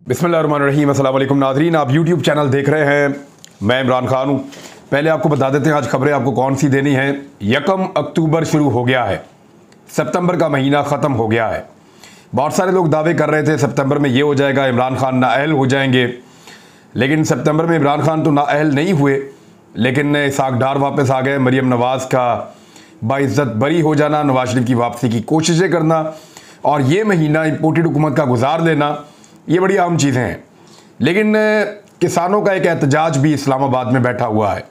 बिस्मिल्लाहिर्रहमानिर्रहीम। अस्सलाम वालेकुम नाज़रीन, आप यूट्यूब चैनल देख रहे हैं। मैं इमरान खान हूँ। पहले आपको बता देते हैं आज खबरें आपको कौन सी देनी है। 1 अक्टूबर शुरू हो गया है, सितंबर का महीना ख़त्म हो गया है। बहुत सारे लोग दावे कर रहे थे सितंबर में ये हो जाएगा, इमरान खान नाअहल हो जाएंगे, लेकिन सितंबर में इमरान खान तो नाअहल नहीं हुए, लेकिन इसहाक डार वापस आ गए। मरीम नवाज़ का बाइज़्ज़त बरी हो जाना, नवाज शरीफ की वापसी की कोशिशें करना और ये महीना इम्पोर्टेड हुकूमत का गुजार देना, ये बड़ी आम चीज़ें हैं। लेकिन किसानों का एक एहतजाज भी इस्लामाबाद में बैठा हुआ है,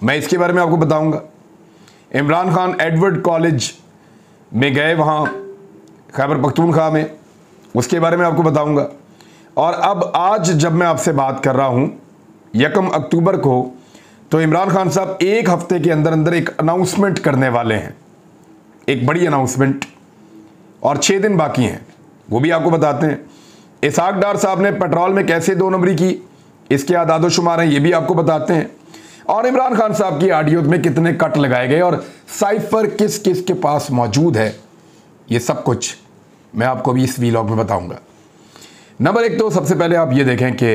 मैं इसके बारे में आपको बताऊंगा। इमरान खान एडवर्ड कॉलेज में गए, वहाँ खैबर पख्तूनख्वा में, उसके बारे में आपको बताऊंगा। और अब आज जब मैं आपसे बात कर रहा हूँ 1 अक्टूबर को, तो इमरान खान साहब एक हफ्ते के अंदर अंदर एक अनाउंसमेंट करने वाले हैं, एक बड़ी अनाउंसमेंट, और 6 दिन बाकी हैं, वो भी आपको बताते हैं। इसहाक डार साहब ने पेट्रोल में कैसे 2 नंबरी की, इसके आदादो शुमार हैं, ये भी आपको बताते हैं। और इमरान खान साहब की ऑडियो में कितने कट लगाए गए और साइफर किस किस के पास मौजूद है, ये सब कुछ मैं आपको भी इस वीलॉग में बताऊंगा। नंबर 1 तो सबसे पहले आप ये देखें कि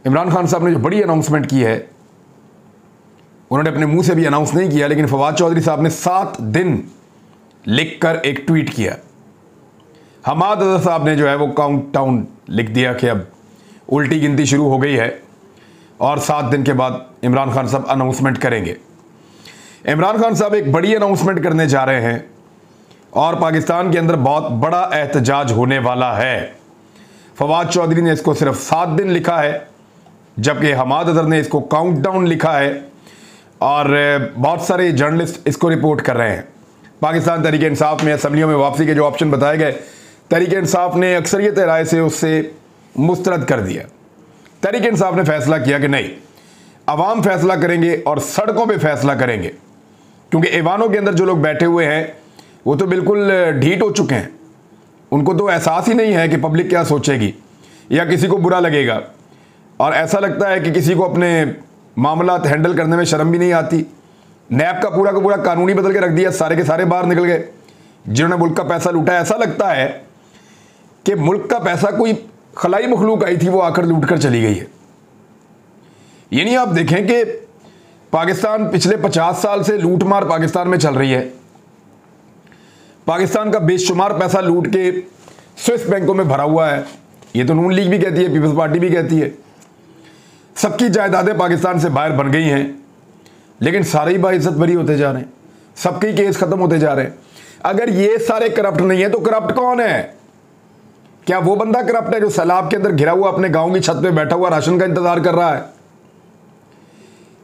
इमरान खान साहब ने जो बड़ी अनाउंसमेंट की है, उन्होंने अपने मुंह से भी अनाउंस नहीं किया, लेकिन फवाद चौधरी साहब ने 7 दिन लिखकर एक ट्वीट किया। हमाद अज़हर साहब ने जो है वो काउंट डाउन लिख दिया कि अब उल्टी गिनती शुरू हो गई है और 7 दिन के बाद इमरान खान साहब अनाउंसमेंट करेंगे। इमरान खान साहब एक बड़ी अनाउंसमेंट करने जा रहे हैं और पाकिस्तान के अंदर बहुत बड़ा एहतजाज होने वाला है। फवाद चौधरी ने इसको सिर्फ 7 दिन लिखा है, जबकि हमाद अज़हर ने इसको काउंट डाउन लिखा है, और बहुत सारे जर्नलिस्ट इसको रिपोर्ट कर रहे हैं। पाकिस्तान तहरीक इंसाफ में असम्बलियों में वापसी के जो ऑप्शन बताए गए, तहरीक इंसाफ ने अक्सरियत राय से उससे मुस्तरद कर दिया। तहरीक इंसाफ ने फैसला किया कि नहीं, अवाम फैसला करेंगे और सड़कों पे फैसला करेंगे, क्योंकि ऐवानों के अंदर जो लोग बैठे हुए हैं वो तो बिल्कुल ढीठ हो चुके हैं। उनको तो एहसास ही नहीं है कि पब्लिक क्या सोचेगी या किसी को बुरा लगेगा, और ऐसा लगता है कि किसी को अपने मामलात हैंडल करने में शर्म भी नहीं आती। नैब का पूरा कानूनी बदल के रख दिया, सारे के सारे बाहर निकल गए जिन्होंने मुल्क का पैसा लूटा। ऐसा लगता है कि मुल्क का पैसा कोई खलाई मखलूक आई थी, वो आकर लूट कर चली गई है। ये नहीं आप देखें कि पाकिस्तान पिछले 50 साल से लूट मार पाकिस्तान में चल रही है। पाकिस्तान का बेशुमार पैसा लूट के स्विस बैंकों में भरा हुआ है। ये तो नून लीग भी कहती है, पीपल्स पार्टी भी कहती है। सबकी जायदादें पाकिस्तान से बाहर बन गई हैं, लेकिन सारे ही बाइज्जत बरी होते जा रहे हैं, सबके केस खत्म होते जा रहे हैं। अगर ये सारे करप्ट नहीं है तो करप्ट कौन है? क्या वो बंदा करप्ट है जो सैलाब के अंदर घिरा हुआ अपने गांव की छत पे बैठा हुआ राशन का इंतजार कर रहा है?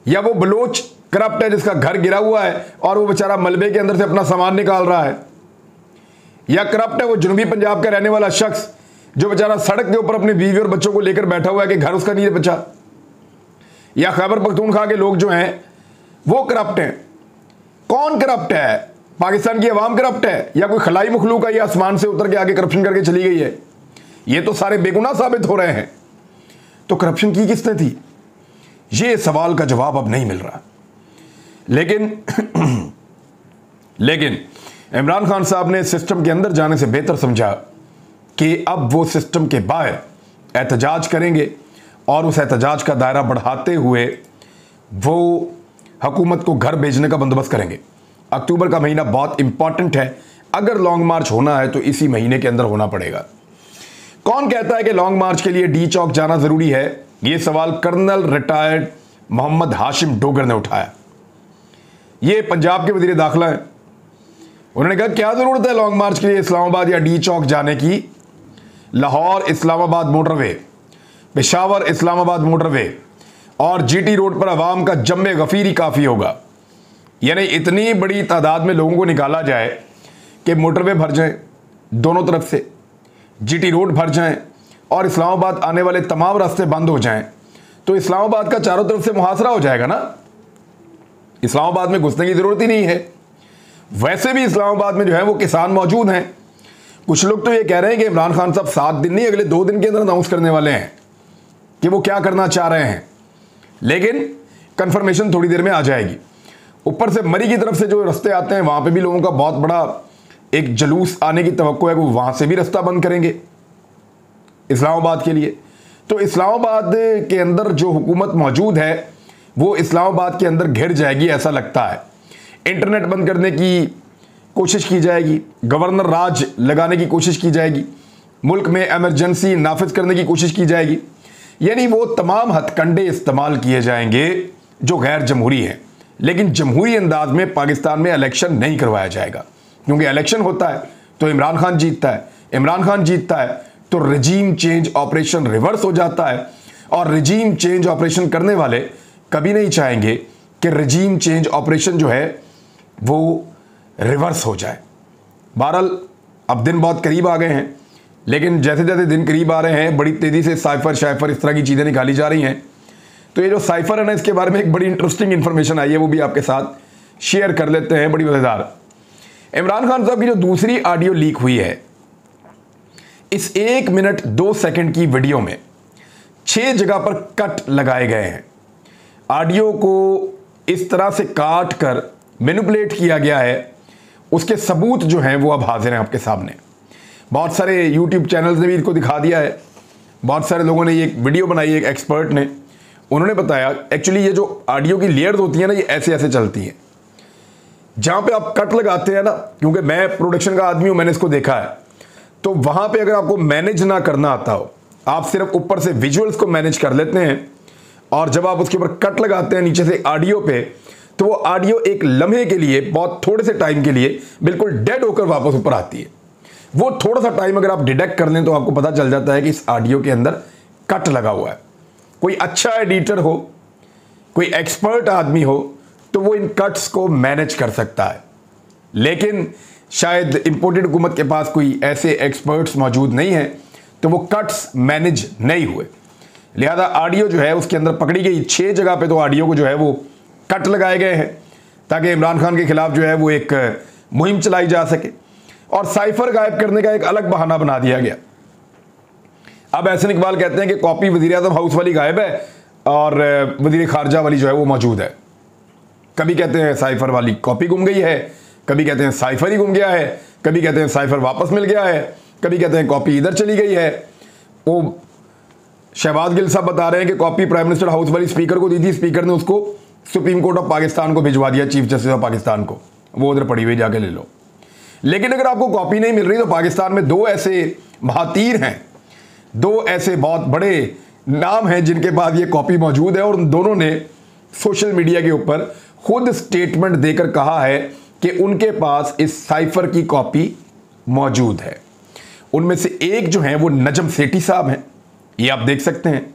या वो बलोच करप्ट है जिसका घर गिरा हुआ है और वो बेचारा मलबे के अंदर से अपना सामान निकाल रहा है? या करप्ट है वो जनूबी पंजाब का रहने वाला शख्स जो बेचारा सड़क के ऊपर अपनी बीवी और बच्चों को लेकर बैठा हुआ है कि घर उसका नहीं बचा? या खैबर पख्तूनख्वा के लोग जो हैं वो करप्ट हैं? कौन करप्ट है? पाकिस्तान की आवाम करप्ट है या कोई खलाई मखलूक है या आसमान से उतर के आगे करप्शन करके चली गई है? ये तो सारे बेगुनाह साबित हो रहे हैं। तो करप्शन की किसने थी? ये सवाल का जवाब अब नहीं मिल रहा। लेकिन इमरान खान साहब ने सिस्टम के अंदर जाने से बेहतर समझा कि अब वो सिस्टम के बाहर एहतजाज करेंगे और उस एहतजाज का दायरा बढ़ाते हुए वो हुकूमत को घर भेजने का बंदोबस्त करेंगे। अक्टूबर का महीना बहुत इंपॉर्टेंट है। अगर लॉन्ग मार्च होना है तो इसी महीने के अंदर होना पड़ेगा। कौन कहता है कि लॉन्ग मार्च के लिए डी चौक जाना जरूरी है? यह सवाल कर्नल रिटायर्ड मोहम्मद हाशिम डोगर ने उठाया। ये पंजाब के वजीर दाखिला हैं। उन्होंने कहा क्या जरूरत है लॉन्ग मार्च के लिए इस्लामाबाद या डी चौक जाने की? लाहौर इस्लामाबाद मोटरवे, पेशावर इस्लामाबाद मोटरवे और जीटी रोड पर अवाम का जम्मे गफीर ही काफ़ी होगा। यानी इतनी बड़ी तादाद में लोगों को निकाला जाए कि मोटरवे भर जाएं दोनों तरफ से, जीटी रोड भर जाएं और इस्लामाबाद आने वाले तमाम रास्ते बंद हो जाएं, तो इस्लामाबाद का चारों तरफ से मुहासरा हो जाएगा ना। इस्लामाबाद में घुसने की ज़रूरत ही नहीं है। वैसे भी इस्लामाबाद में जो है वो किसान मौजूद हैं। कुछ लोग तो ये कह रहे हैं कि इमरान खान साहब 7 दिन नहीं, अगले 2 दिन के अंदर अनाउंस करने वाले हैं कि वो क्या करना चाह रहे हैं, लेकिन कंफर्मेशन थोड़ी देर में आ जाएगी। ऊपर से मरी की तरफ से जो रास्ते आते हैं वहां पे भी लोगों का बहुत बड़ा एक जलूस आने की तवक्को है कि वो वहां से भी रास्ता बंद करेंगे। इस्लामाबाद के लिए। तो इस्लामाबाद के अंदर जो हुकूमत मौजूद है वो इस्लामाबाद के अंदर घिर जाएगी ऐसा लगता है। इंटरनेट बंद करने की कोशिश की जाएगी, गवर्नर राज लगाने की कोशिश की जाएगी, मुल्क में इमरजेंसी नाफिज करने की कोशिश की जाएगी, यानी वो तमाम हथकंडे इस्तेमाल किए जाएंगे जो गैर जमहूरी हैं। लेकिन जमहूरी अंदाज में पाकिस्तान में इलेक्शन नहीं करवाया जाएगा, क्योंकि इलेक्शन होता है तो इमरान खान जीतता है, इमरान खान जीतता है तो रजीम चेंज ऑपरेशन रिवर्स हो जाता है, और रजीम चेंज ऑपरेशन करने वाले कभी नहीं चाहेंगे कि रजीम चेंज ऑपरेशन जो है वो रिवर्स हो जाए। बहरहाल अब दिन बहुत करीब आ गए हैं, लेकिन जैसे जैसे दिन करीब आ रहे हैं बड़ी तेज़ी से साइफर शाइफर इस तरह की चीज़ें निकाली जा रही हैं। तो ये जो साइफर है ना, इसके बारे में एक बड़ी इंटरेस्टिंग इन्फॉर्मेशन आई है, वो भी आपके साथ शेयर कर लेते हैं, बड़ी मज़ेदार। इमरान खान साहब की जो दूसरी ऑडियो लीक हुई है, इस 1 मिनट 2 सेकंड की वीडियो में 6 जगह पर कट लगाए गए हैं। ऑडियो को इस तरह से काट कर मैनिपुलेट किया गया है, उसके सबूत जो हैं वो अब हाजिर हैं आपके सामने। बहुत सारे यूट्यूब चैनल्स ने भी इसको दिखा दिया है, बहुत सारे लोगों ने ये एक वीडियो बनाई, एक एक्सपर्ट ने, उन्होंने बताया एक्चुअली ये जो ऑडियो की लेयर्स होती हैं ना, ये ऐसे ऐसे चलती हैं। जहाँ पे आप कट लगाते हैं ना, क्योंकि मैं प्रोडक्शन का आदमी हूँ, मैंने इसको देखा है, तो वहाँ पे अगर आपको मैनेज ना करना आता हो, आप सिर्फ ऊपर से विजुअल्स को मैनेज कर लेते हैं, और जब आप उसके ऊपर कट लगाते हैं नीचे से ऑडियो पे, तो वो ऑडियो एक लम्हे के लिए, बहुत थोड़े से टाइम के लिए बिल्कुल डेड होकर वापस ऊपर आती है। वो थोड़ा सा टाइम अगर आप डिटेक्ट कर लें तो आपको पता चल जाता है कि इस ऑडियो के अंदर कट लगा हुआ है। कोई अच्छा एडिटर हो, कोई एक्सपर्ट आदमी हो, तो वो इन कट्स को मैनेज कर सकता है, लेकिन शायद इंपोर्टेड हुकूमत के पास कोई ऐसे एक्सपर्ट्स मौजूद नहीं है, तो वो कट्स मैनेज नहीं हुए। लिहाजा ऑडियो जो है उसके अंदर पकड़ी गई 6 जगह पे, तो ऑडियो को जो है वो कट लगाए गए हैं ताकि इमरान खान के खिलाफ जो है वो एक मुहिम चलाई जा सके, और साइफर गायब करने का एक अलग बहाना बना दिया गया। अब एहसन इकबाल कहते हैं कि कॉपी वज़ीर आज़म हाउस वाली गायब है और वज़ीर खारजा वाली जो है वो मौजूद है। कभी कहते हैं साइफर वाली कॉपी गुम गई है, कभी कहते हैं साइफर ही गुम गया है, कभी कहते हैं साइफर वापस मिल गया है, कभी कहते हैं कॉपी इधर चली गई है। वो शहबाज गिल साहब बता रहे हैं कि कॉपी प्राइम मिनिस्टर हाउस वाली स्पीकर को दी थी, स्पीकर ने उसको सुप्रीम कोर्ट ऑफ पाकिस्तान को भिजवा दिया, चीफ जस्टिस ऑफ पाकिस्तान को, वो उधर पड़ी हुई जाके ले लो। लेकिन अगर आपको कॉपी नहीं मिल रही तो पाकिस्तान में 2 ऐसे महातीर हैं, 2 ऐसे बहुत बड़े नाम हैं जिनके पास ये कॉपी मौजूद है, और उन दोनों ने सोशल मीडिया के ऊपर खुद स्टेटमेंट देकर कहा है कि उनके पास इस साइफर की कॉपी मौजूद है। उनमें से एक जो है वो नजम सेठी साहब हैं, ये आप देख सकते हैं,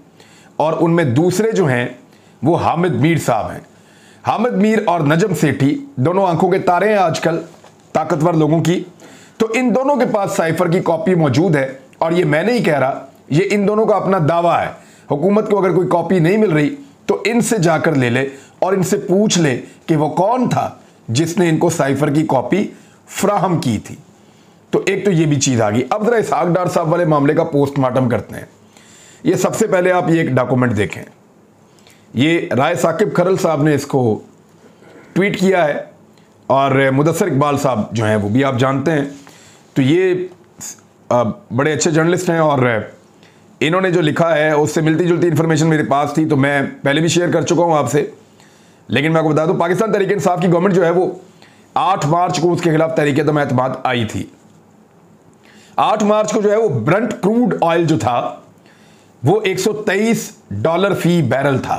और उनमें दूसरे जो हैं वो हामिद मीर साहब हैं। हामिद मीर और नजम सेठी दोनों आंखों के तारे हैं आजकल ताकतवर लोगों की, तो इन दोनों के पास साइफर की कॉपी मौजूद है, और ये मैं नहीं कह रहा, ये इन दोनों का अपना दावा है। हुकूमत को अगर कोई कॉपी नहीं मिल रही तो इनसे जाकर ले ले और इनसे पूछ ले कि वो कौन था जिसने इनको साइफर की कॉपी फ्राहम की थी। तो एक तो ये भी चीज़ आ गई। अब जरा इसहाक डार साहब वाले मामले का पोस्टमार्टम करते हैं। ये सबसे पहले आप ये एक डॉक्यूमेंट देखें, ये राय साकिब खरल साहब ने इसको ट्वीट किया है, और मुदस्सर इकबाल साहब जो हैं वो भी आप जानते हैं, तो ये बड़े अच्छे जर्नलिस्ट हैं, और इन्होंने जो लिखा है उससे मिलती जुलती इन्फॉर्मेशन मेरे पास थी, तो मैं पहले भी शेयर कर चुका हूँ आपसे, लेकिन मैं आपको बता दूँ पाकिस्तान तहरीक इंसाफ की गवर्नमेंट जो है वो 8 मार्च को उसके खिलाफ तहरीक दम एतमाद आई थी। 8 मार्च को जो है वो ब्रंट क्रूड ऑयल जो था वो $123 फी बैरल था,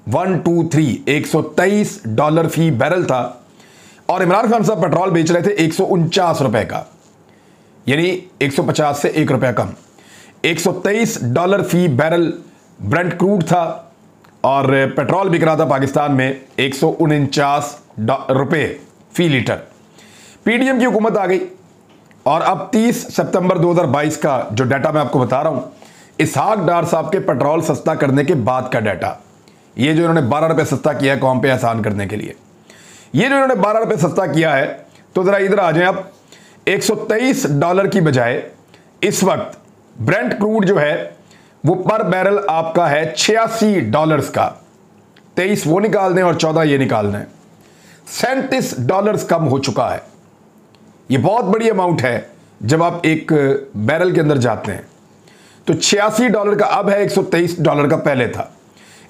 123 $123 फी बैरल था, और इमरान खान साहब पेट्रोल बेच रहे थे 149 रुपए का, यानी 150 से $1 कम। $123 फी बैरल ब्रंट क्रूड था, और पेट्रोल बिक रहा था पाकिस्तान में 149 रुपए फी लीटर। पीडीएम की हुकूमत आ गई, और अब 30 सितंबर 2022 का जो डाटा मैं आपको बता रहा हूं, इसहाक डार साहब के पेट्रोल सस्ता करने के बाद का डाटा, ये जो इन्होंने 12 रुपए सस्ता किया है कौम पे आसान करने के लिए, ये जो इन्होंने 12 रुपए सस्ता किया है, तो जरा इधर आ जाएं आप। $123 की बजाय इस वक्त ब्रेंट क्रूड जो है वो पर बैरल आपका है $86 का। 23 वो निकाल दें और 14 ये निकाल दें, $37 कम हो चुका है। ये बहुत बड़ी अमाउंट है जब आप एक बैरल के अंदर जाते हैं। तो $86 का अब है, $123 का पहले था।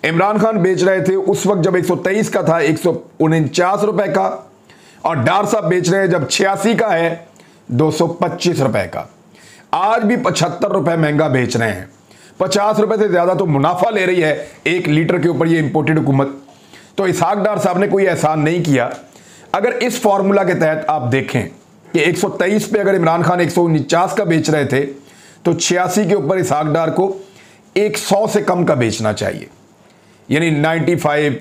इमरान खान बेच रहे थे उस वक्त जब 123 का था ₹149 का, और डार साहब बेच रहे हैं जब 86 का है ₹225 का। आज भी ₹75 महंगा बेच रहे हैं। ₹50 से ज्यादा तो मुनाफा ले रही है 1 लीटर के ऊपर ये इंपोर्टेड हुकूमत। तो इसहाक डार साहब ने कोई एहसान नहीं किया। अगर इस फॉर्मूला के तहत आप देखें कि 123 पे अगर इमरान खान 149 का बेच रहे थे, तो 86 के ऊपर इसहाक डार को 100 से कम का बेचना चाहिए, यानी 95।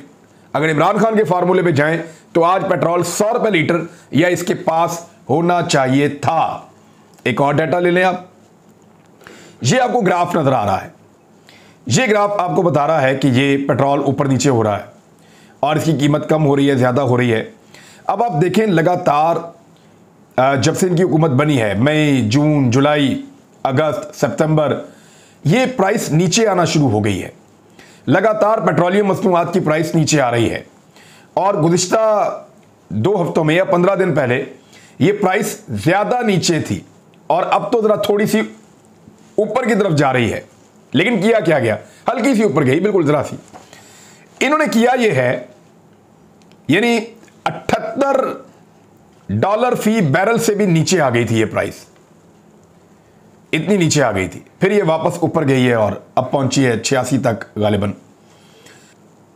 अगर इमरान खान के फार्मूले पे जाएं तो आज पेट्रोल ₹100 लीटर या इसके पास होना चाहिए था। एक और डाटा ले लें आप। ये आपको ग्राफ नजर आ रहा है। ये ग्राफ आपको बता रहा है कि ये पेट्रोल ऊपर नीचे हो रहा है और इसकी कीमत कम हो रही है, ज्यादा हो रही है। अब आप देखें लगातार जब से इनकी हुकूमत बनी है, मई, जून, जुलाई, अगस्त, सितंबर, ये प्राइस नीचे आना शुरू हो गई है। लगातार पेट्रोलियम मसनूआत की प्राइस नीचे आ रही है और गुज़िश्ता 2 हफ्तों में या 15 दिन पहले ये प्राइस ज्यादा नीचे थी और अब तो जरा थोड़ी सी ऊपर की तरफ जा रही है। लेकिन किया क्या गया, हल्की सी ऊपर गई, बिल्कुल जरा सी। इन्होंने किया ये है, यानी $78 फी बैरल से भी नीचे आ गई थी ये प्राइस, इतनी नीचे आ गई थी। फिर ये वापस ऊपर गई है और अब पहुंची है 86 तक गालिबन।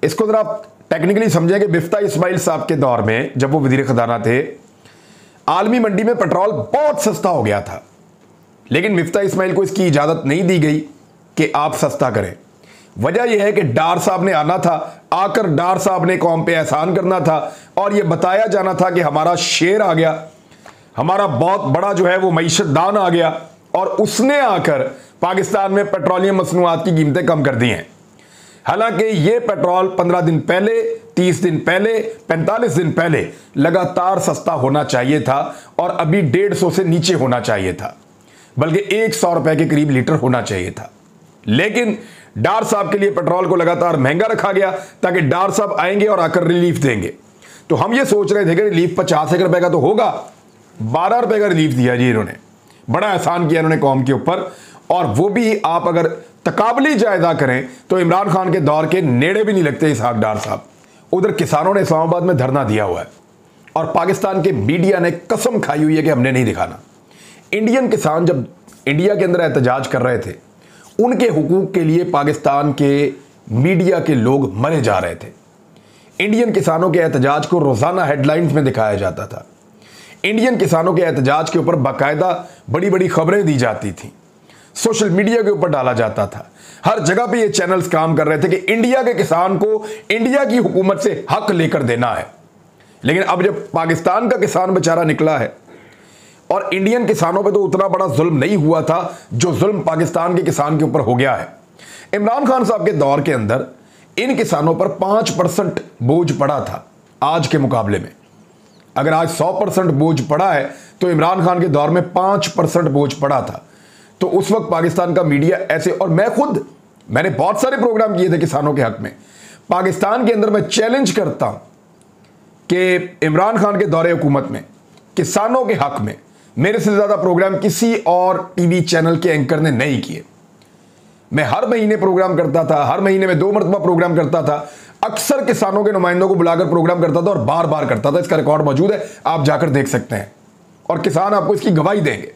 इसको जरा आप टेक्निकली समझें कि मिफ्ता इस्माइल साहब के दौर में जब वो वजीर खजाना थे, आलमी मंडी में पेट्रोल बहुत सस्ता हो गया था, लेकिन मिफ्ता इस्माइल को इसकी इजाजत नहीं दी गई कि आप सस्ता करें। वजह यह है कि डार साहब ने आना था, आकर डार साहब ने कौम पे एहसान करना था और यह बताया जाना था कि हमारा शेर आ गया, हमारा बहुत बड़ा जो है वो मईशतदान आ गया और उसने आकर पाकिस्तान में पेट्रोलियम मसनूआत की कीमतें कम कर दी हैं। हालांकि ये पेट्रोल 15 दिन पहले, 30 दिन पहले, 45 दिन पहले लगातार सस्ता होना चाहिए था और अभी 150 से नीचे होना चाहिए था, बल्कि ₹100 के करीब लीटर होना चाहिए था। लेकिन डार साहब के लिए पेट्रोल को लगातार महंगा रखा गया ताकि डार साहब आएंगे और आकर रिलीफ देंगे। तो हम ये सोच रहे थे कि रिलीफ ₹50 का तो होगा, ₹12 का रिलीफ दिया जी इन्होंने। बड़ा एहसान किया इन्होंने कौम के ऊपर, और वो भी आप अगर तकाबली जायजा करें तो इमरान खान के दौर के नेड़े भी नहीं लगते इसहाक डार साहब। उधर किसानों ने इस्लामाबाद में धरना दिया हुआ है और पाकिस्तान के मीडिया ने कसम खाई हुई है कि हमने नहीं दिखाना। इंडियन किसान जब इंडिया के अंदर एहतजाज कर रहे थे, उनके हुकूक के लिए पाकिस्तान के मीडिया के लोग मरे जा रहे थे। इंडियन किसानों के एहतजाज को रोजाना हेडलाइंस में दिखाया जाता था। इंडियन किसानों के एहतजाज के ऊपर बाकायदा बड़ी बड़ी खबरें दी जाती थी, सोशल मीडिया के ऊपर डाला जाता था। हर जगह पे ये चैनल्स काम कर रहे थे कि इंडिया के किसान को इंडिया की हुकूमत से हक लेकर देना है। लेकिन अब जब पाकिस्तान का किसान बेचारा निकला है, और इंडियन किसानों पे तो उतना बड़ा जुल्म नहीं हुआ था जो जुल्म पाकिस्तान के किसान के ऊपर हो गया है। इमरान खान साहब के दौर के अंदर इन किसानों पर 5% बोझ पड़ा था आज के मुकाबले में। अगर आज 100% बोझ पड़ा है तो इमरान खान के दौर में 5% बोझ पड़ा था। तो उस वक्त पाकिस्तान का मीडिया ऐसे, और मैंने बहुत सारे प्रोग्राम किए थे किसानों के हक में। पाकिस्तान के अंदर मैं चैलेंज करता हूं कि इमरान खान के दौरे हुकूमत में किसानों के हक में मेरे से ज्यादा प्रोग्राम किसी और टीवी चैनल के एंकर ने नहीं किए। मैं हर महीने प्रोग्राम करता था, हर महीने में 2 मरतबा प्रोग्राम करता था, अक्सर किसानों के नुमाइंदों को बुलाकर प्रोग्राम करता था और बार बार करता था। इसका रिकॉर्ड मौजूद है, आप जाकर देख सकते हैं और किसान आपको इसकी गवाही देंगे।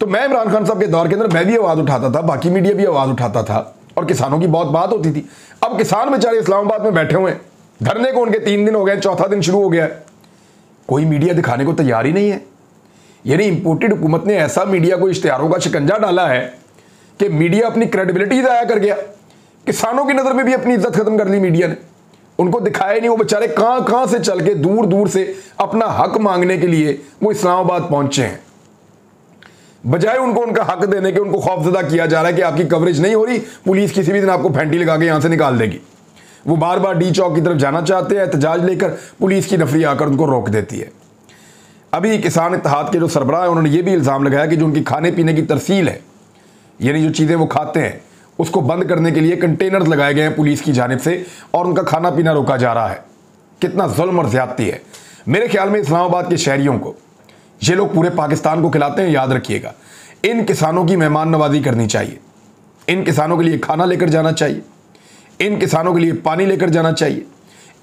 तो मैं इमरान खान साहब के दौर के अंदर मैं भी आवाज उठाता था, बाकी मीडिया भी आवाज उठाता था और किसानों की बहुत बात होती थी। अब किसान बेचारे इस्लामाबाद में बैठे हुए हैं, धरने को उनके 3 दिन हो गए, 4था दिन शुरू हो गया है, कोई मीडिया दिखाने को तैयार ही नहीं है। यानी इंपोर्टेड हुकूमत ने ऐसा मीडिया को इश्तिहारों का शिकंजा डाला है कि मीडिया अपनी क्रेडिबिलिटी ज़ाया कर गया। किसानों की नज़र में भी अपनी इज्जत खत्म कर ली मीडिया ने, उनको दिखाया नहीं। वो बेचारे कहां से चल के दूर दूर से अपना हक मांगने के लिए वो इस्लामाबाद पहुंचे हैं। बजाय उनको उनका हक देने के उनको खौफजदा किया जा रहा है कि आपकी कवरेज नहीं हो रही, पुलिस किसी भी दिन आपको फैंटी लगा के यहां से निकाल देगी। वो बार बार डी चौक की तरफ जाना चाहते हैं, एहतजाज लेकर पुलिस की नफरी आकर उनको रोक देती है। अभी किसान इत्तेहाद के जो सरबराह है उन्होंने ये भी इल्ज़ाम लगाया कि जो उनकी खाने पीने की तरसील है, यानी जो चीज़ें वो खाते हैं उसको बंद करने के लिए कंटेनर्स लगाए गए हैं पुलिस की जानिब से और उनका खाना पीना रोका जा रहा है। कितना जुल्म और ज्यादती है। मेरे ख्याल में इस्लामाबाद के शहरियों को ये लोग पूरे पाकिस्तान को खिलाते हैं, याद रखिएगा। इन किसानों की मेहमान नवाजी करनी चाहिए, इन किसानों के लिए खाना लेकर जाना चाहिए, इन किसानों के लिए पानी लेकर जाना चाहिए,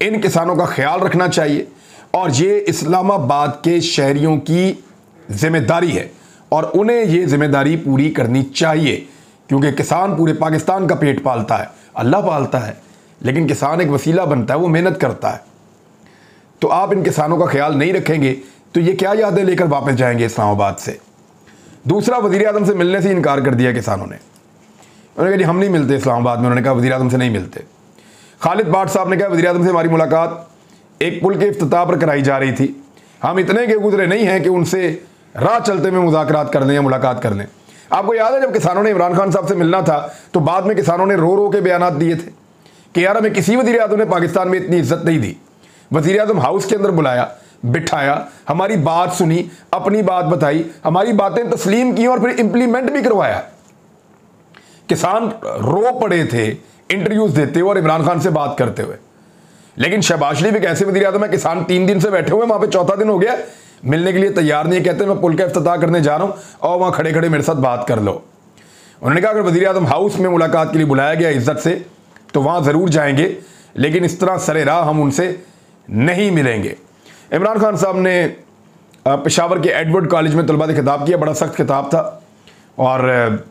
इन किसानों का ख्याल रखना चाहिए। और ये इस्लामाबाद के शहरियों की जिम्मेदारी है और उन्हें ये जिम्मेदारी पूरी करनी चाहिए, क्योंकि किसान पूरे पाकिस्तान का पेट पालता है, अल्लाह पालता है, लेकिन किसान एक वसीला बनता है, वो मेहनत करता है। तो आप इन किसानों का ख्याल नहीं रखेंगे तो ये क्या यादें लेकर वापस जाएंगे इस्लामाबाद से। दूसरा, वज़ीर आज़म से मिलने से इनकार कर दिया किसानों ने। उन्होंने कहा जी हम नहीं मिलते इस्लामाबाद में। उन्होंने कहा वज़ीर आज़म से नहीं मिलते। खालिद बाट साहब ने कहा वज़ीर आज़म से हमारी मुलाकात एक पुल के इफ्तिताह पर कराई जा रही थी, हम इतने के गुजरे नहीं हैं कि उनसे राह चलते में मुज़ाकरात कर लें या मुलाकात कर लें। आपको याद है जब किसानों ने इमरान खान साहब से मिलना था तो बाद में किसानों ने रो रो के बयानात दिए थे कि यार हमें किसी वज़ीर आज़म ने पाकिस्तान में इतनी इज्जत नहीं दी। वज़ीर आज़म हाउस के अंदर बुलाया, बिठाया, हमारी बात सुनी, अपनी बात बताई, हमारी बातें तस्लीम की और फिर इम्प्लीमेंट भी करवाया। किसान रो पड़े थे इंटरव्यूज देते हुए और इमरान खान से बात करते हुए। लेकिन शहबाज शरीफ एक ऐसे वज़ीर आज़म है, किसान 3 दिन से बैठे हुए, वहां पे चौथा दिन हो गया, मिलने के लिए तैयार नहीं है। कहते हैं मैं पुल का इफ्तिताह करने जा रहा हूं और वहां खड़े खड़े मेरे साथ बात कर लो। उन्होंने कहा अगर वज़ीर आज़म हाउस में मुलाकात के लिए बुलाया गया इज्जत से तो वहां ज़रूर जाएंगे, लेकिन इस तरह सरे राह हम उनसे नहीं मिलेंगे। इमरान खान साहब ने पेशावर के एडवर्ड कॉलेज में तलबा से खिताब किया, बड़ा सख्त खिताब था और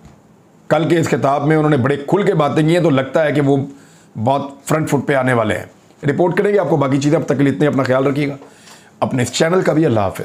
कल के इस खिताब में उन्होंने बड़े खुल के बातें की हैं, तो लगता है कि वो बहुत फ्रंट फुट पे आने वाले हैं। रिपोर्ट करेंगे आपको बाकी चीज़ें। अब तक के लिए इतने, अपना ख्याल रखिएगा, अपने इस चैनल का भी। अल्लाह हाफ़िज़।